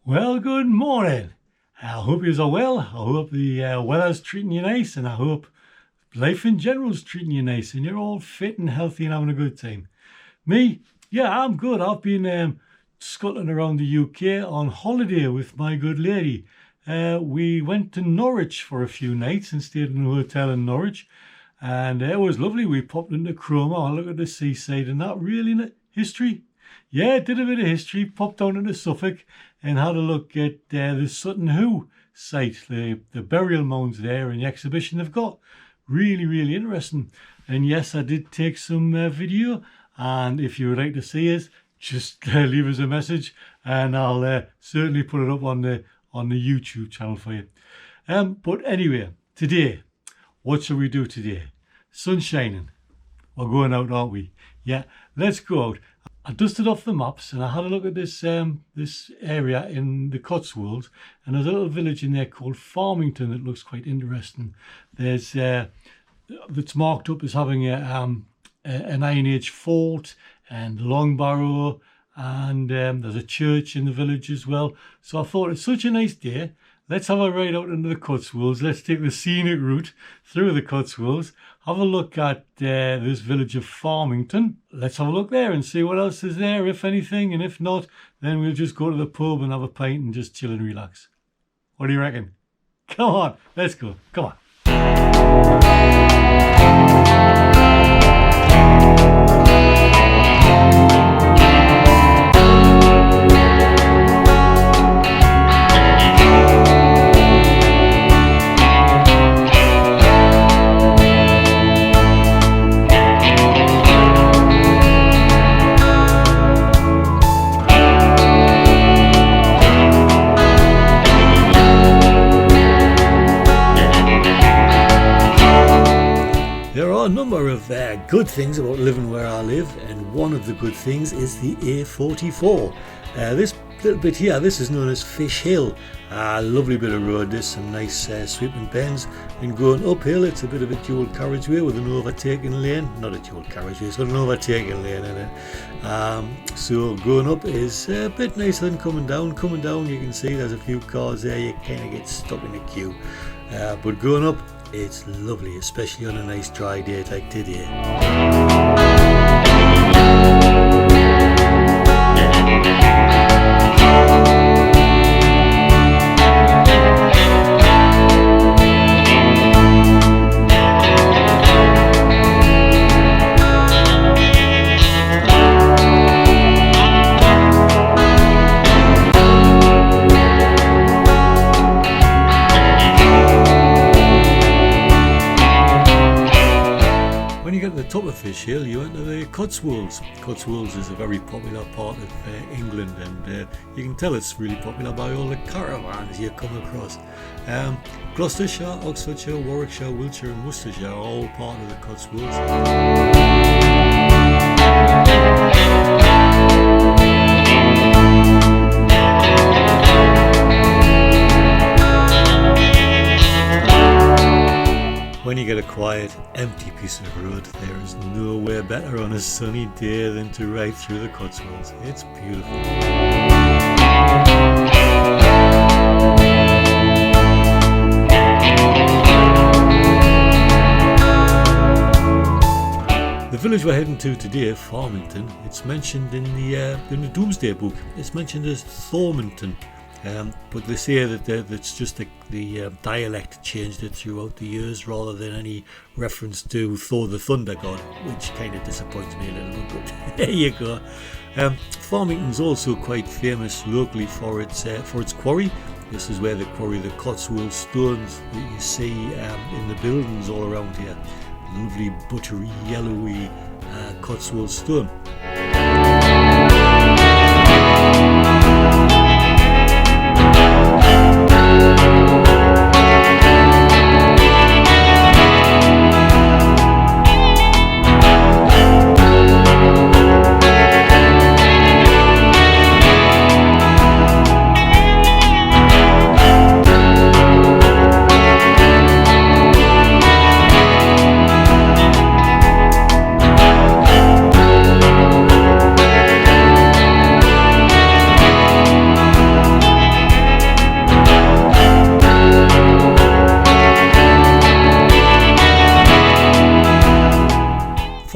Well, good morning. I hope you are well. I hope the weather's treating you nice, and I hope life in general is treating you nice, and you're all fit and healthy and having a good time. Me? Yeah, I'm good. I've been scuttling around the UK on holiday with my good lady. We went to Norwich for a few nights and stayed in a hotel in Norwich, and it was lovely. We popped into Cromer, looked at the seaside and that. Really history. Yeah, did a bit of history, popped down into Suffolk and had a look at the Sutton Hoo site, the burial mounds there and the exhibition they've got. Really interesting. And yes, I did take some video, and if you would like to see us, just leave us a message and I'll certainly put it up on the YouTube channel for you. But anyway, today, what shall we do today? Sun shining. We're going out, aren't we? Yeah, let's go out. I dusted off the maps and I had a look at this area in the Cotswolds, and there's a little village in there called Farmington that looks quite interesting. There's that's marked up as having an Iron Age fort and long barrow, and there's a church in the village as well. So I thought, it's such a nice day. Let's have a ride out into the Cotswolds. Let's take the scenic route through the Cotswolds. Have a look at this village of Farmington. Let's have a look there and see what else is there, if anything. And if not, then we'll just go to the pub and have a pint and just chill and relax. What do you reckon? Come on, let's go. Come on. A number of good things about living where I live, and one of the good things is the Ep.14. This little bit here, this is known as Fish Hill. A lovely bit of road, there's some nice sweeping bends, and going uphill it's a bit of a dual carriageway with an overtaking lane. Not a dual carriageway, it's got an overtaking lane in it. So going up is a bit nicer than coming down. Coming down, you can see there's a few cars there, you kind of get stuck in a queue. But going up, it's lovely, especially on a nice dry day like today. Top of Fish Hill, you enter the Cotswolds. Cotswolds is a very popular part of England, and you can tell it's really popular by all the caravans you come across. Gloucestershire, Oxfordshire, Warwickshire, Wiltshire and Worcestershire are all part of the Cotswolds. When you get a quiet, empty piece of road, there is nowhere better on a sunny day than to ride through the Cotswolds. It's beautiful. The village we're heading to today, Farmington, it's mentioned in the Domesday Book. It's mentioned as Thormington. But they say that that's just the dialect changed it throughout the years rather than any reference to Thor the Thunder God, which kind of disappoints me a little bit, but there you go. Farmington's also quite famous locally for its quarry. This is where they quarry the Cotswold stones that you see in the buildings all around here. Lovely buttery, yellowy Cotswold stone.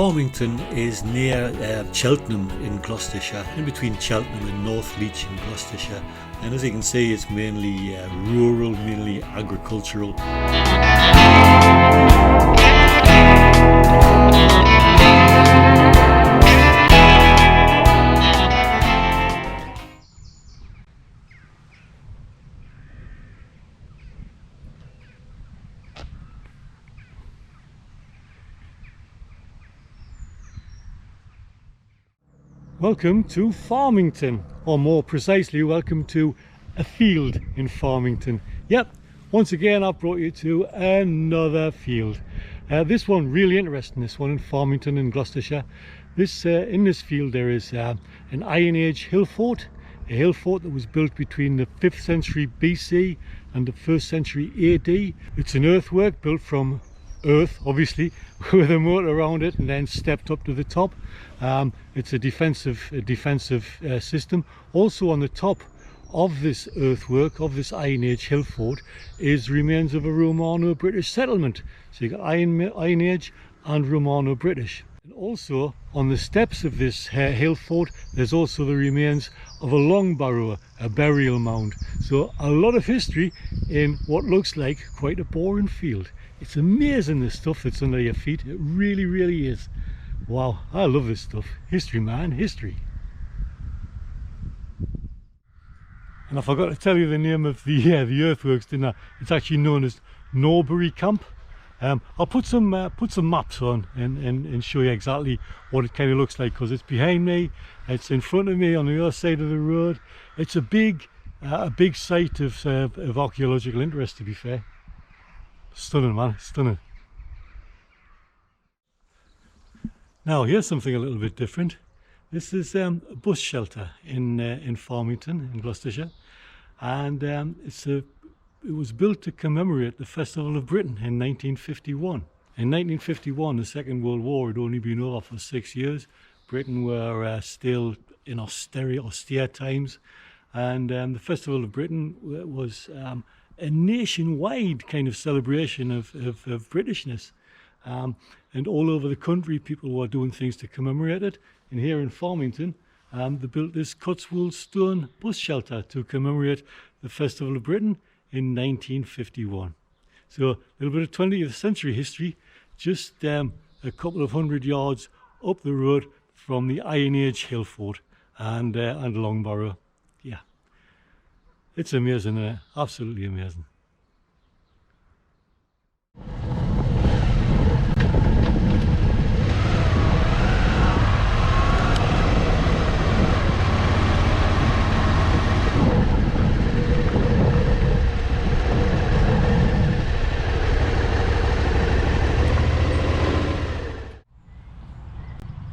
Farmington is near Cheltenham in Gloucestershire, in between Cheltenham and North Leach in Gloucestershire. And as you can see, it's mainly rural, mainly agricultural. Welcome to Farmington, or more precisely, welcome to a field in Farmington. Yep, once again I've brought you to another field. This one really interesting, this one in Farmington in Gloucestershire. In this field there is an Iron Age hill fort, a hill fort that was built between the 5th century BC and the 1st century AD. It's an earthwork built from earth, obviously, with a moat around it and then stepped up to the top. It's a defensive system. Also on the top of this earthwork, of this Iron Age hill fort, is remains of a Romano-British settlement. So you've got Iron Age and Romano-British. And also on the steps of this hill fort, there's also the remains of a long barrow, a burial mound. So a lot of history in what looks like quite a boring field. It's amazing, this stuff that's under your feet. It really, really is. Wow, I love this stuff. History, man, history. And I forgot to tell you the name of the earthworks, didn't I? It's actually known as Norbury Camp. I'll put some maps on and show you exactly what it kind of looks like, because it's behind me, it's in front of me on the other side of the road. It's a big site of archaeological interest, to be fair. Stunning, man, stunning. Now here's something a little bit different. This is a bus shelter in Farmington in Gloucestershire, and it was built to commemorate the Festival of Britain in 1951. In 1951, the Second World War had only been over for 6 years. Britain were still in austere times, and the Festival of Britain was a nationwide kind of celebration of Britishness. And all over the country people were doing things to commemorate it. And here in Farmington, they built this Cotswolds stone bus shelter to commemorate the Festival of Britain in 1951. So a little bit of 20th century history, just a couple of 100 yards up the road from the Iron Age hill fort and Long Barrow. Yeah, it's amazing, absolutely amazing.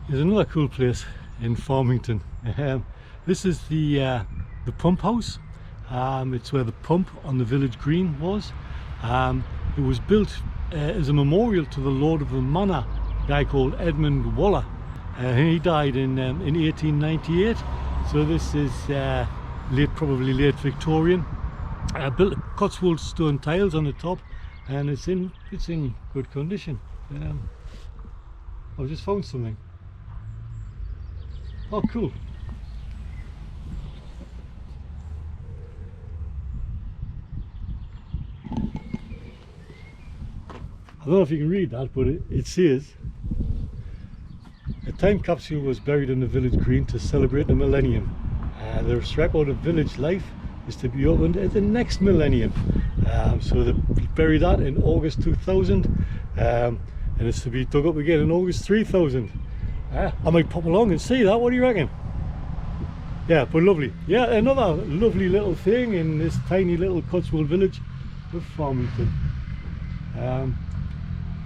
There's another cool place in Farmington. This is the pump house. It's where the pump on the village green was. It was built as a memorial to the Lord of the Manor, a guy called Edmund Waller. He died in 1898. So this is probably late Victorian. Built Cotswold stone tiles on the top, and it's in good condition. I've just found something. Oh, cool. I don't know if you can read that, but it says, a time capsule was buried in the village green to celebrate the millennium. The record of village life is to be opened at the next millennium. So they buried that in August 2000, and it's to be dug up again in August 3000. I might pop along and see that. What do you reckon? Yeah, but lovely. Yeah, another lovely little thing in this tiny little Cotswold village of Farmington.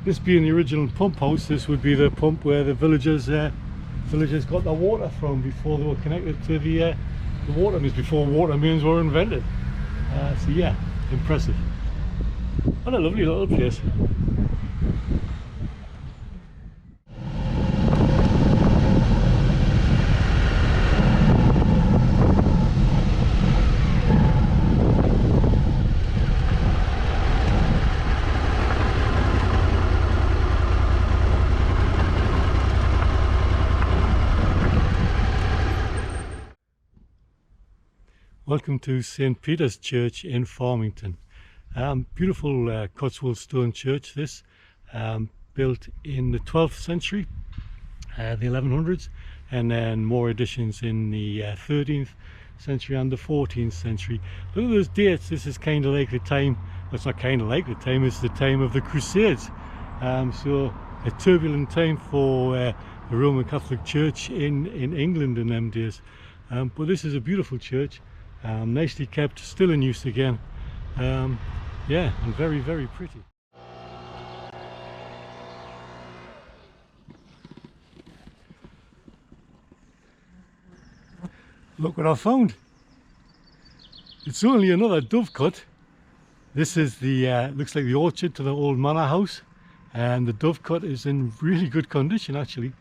This being the original pump house, this would be the pump where the villagers got their water from before they were connected to the water mains, before water mains were invented. So yeah, impressive. What a lovely little place. Welcome to St. Peter's Church in Farmington. Beautiful Cotswold stone church this, built in the 12th century, the 1100s, and then more additions in the 13th century and the 14th century. Look at those dates. This is kind of like the time, well, it's not kind of like the time, it's the time of the Crusades. So a turbulent time for the Roman Catholic Church in England in them days. But this is a beautiful church, nicely kept, still in use again. Yeah, and very, very pretty. Look what I found. It's only another dovecot. This is the, looks like the orchard to the old manor house. And the dovecot is in really good condition actually.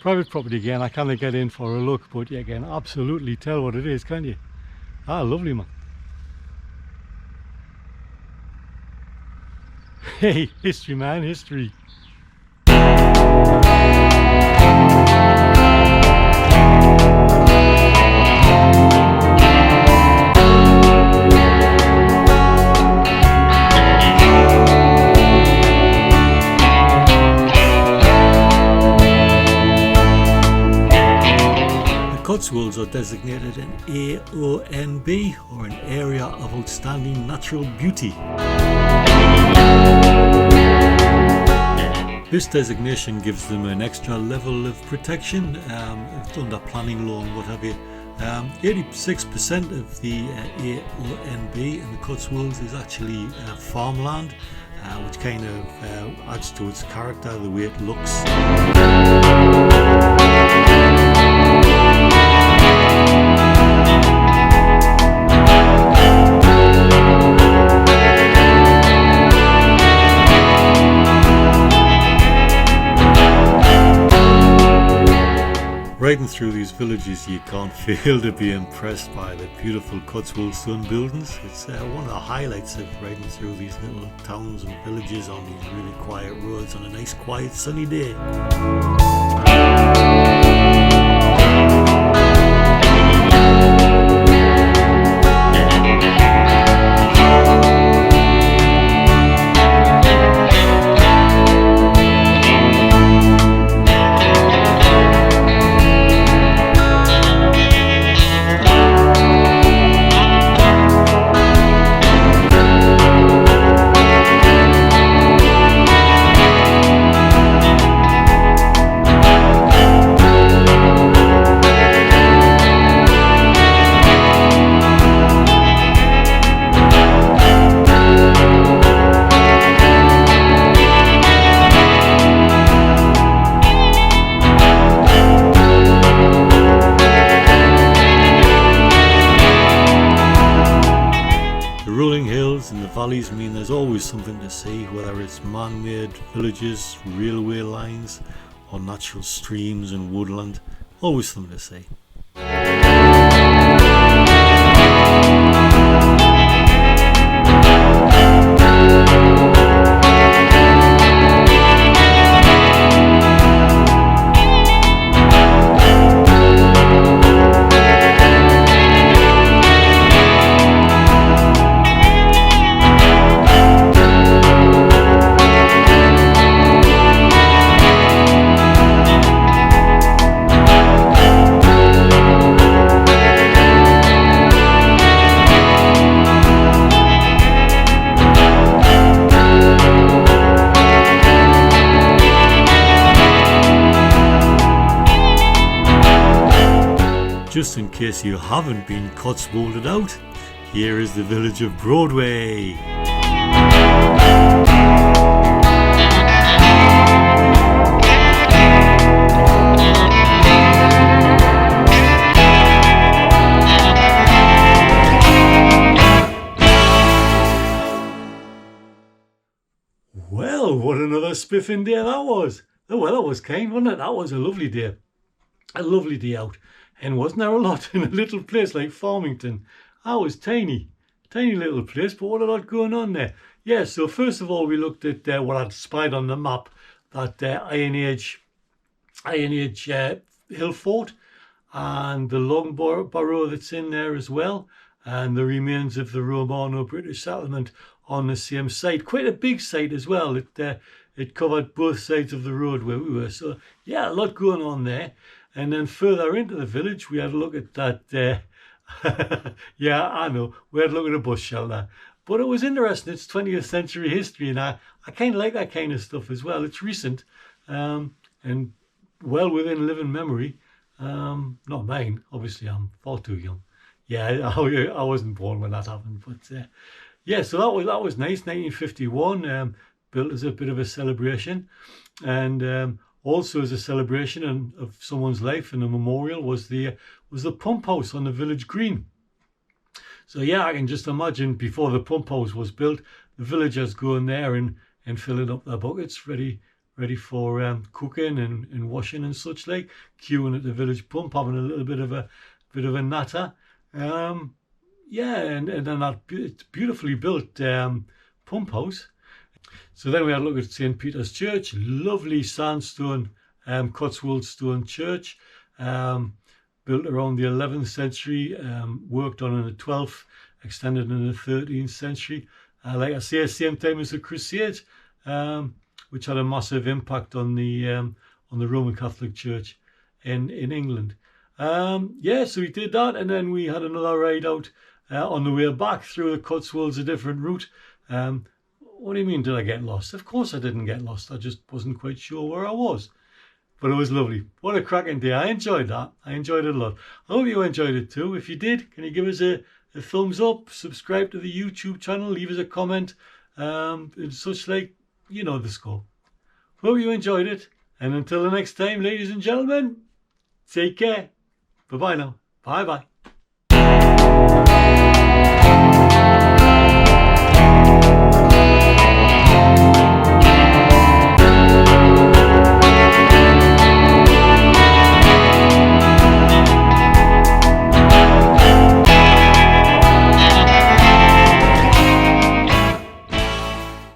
Private property again, I can't get in for a look, but you can absolutely tell what it is, can't you? Ah, lovely man. Hey, history man, history. Cotswolds are designated an Aonb, or an Area of Outstanding Natural Beauty. This designation gives them an extra level of protection under planning law and what have you. 86% of the Aonb in the Cotswolds is actually farmland, which kind of adds to its character, the way it looks. Riding through these villages, you can't fail to be impressed by the beautiful Cotswold stone buildings. It's one of the highlights of riding through these little towns and villages on these really quiet roads on a nice, quiet, sunny day. And the valleys mean there's always something to see, whether it's man-made villages, railway lines, or natural streams and woodland. Always something to see. Just in case you haven't been Cotswolded out, here is the village of Broadway. Well, what another spiffing day that was. The weather was kind, wasn't it? That was a lovely day. A lovely day out. And wasn't there a lot in a little place like Farmington? I was tiny little place, but what a lot going on there. Yeah, so first of all, we looked at what I'd spied on the map, that Iron Age hill fort, and the long borough that's in there as well. and the remains of the Romano-British settlement on the same site. Quite a big site as well. It covered both sides of the road where we were. So yeah, a lot going on there. And then further into the village, we had a look at that. Yeah, I know. We had a look at a bus shelter. But it was interesting. It's 20th century history, and I kind of like that kind of stuff as well. It's recent and well within living memory. Not mine. Obviously, I'm far too young. Yeah, I wasn't born when that happened. But yeah, so that was nice. 1951, built as a bit of a celebration, and also as a celebration of someone's life and a memorial was the pump house on the village green. So yeah, I can just imagine before the pump house was built, the villagers going there and filling up their buckets, ready for cooking and washing and such like, queuing at the village pump, having a little bit of a natter. Yeah, and then that beautifully built pump house. So then we had a look at St. Peter's Church, lovely sandstone Cotswold stone church, built around the 11th century, worked on in the 12th, extended in the 13th century. Like I say, same time as the Crusades, which had a massive impact on the Roman Catholic Church in England. Yeah, so we did that, and then we had another ride out on the way back through the Cotswolds, a different route. What do you mean, did I get lost? Of course I didn't get lost. I just wasn't quite sure where I was. But it was lovely. What a cracking day. I enjoyed that. I enjoyed it a lot. I hope you enjoyed it too. If you did, can you give us a thumbs up, subscribe to the YouTube channel, leave us a comment, and such like, you know the score. Hope you enjoyed it. And until the next time, ladies and gentlemen, take care. Bye-bye now. Bye-bye.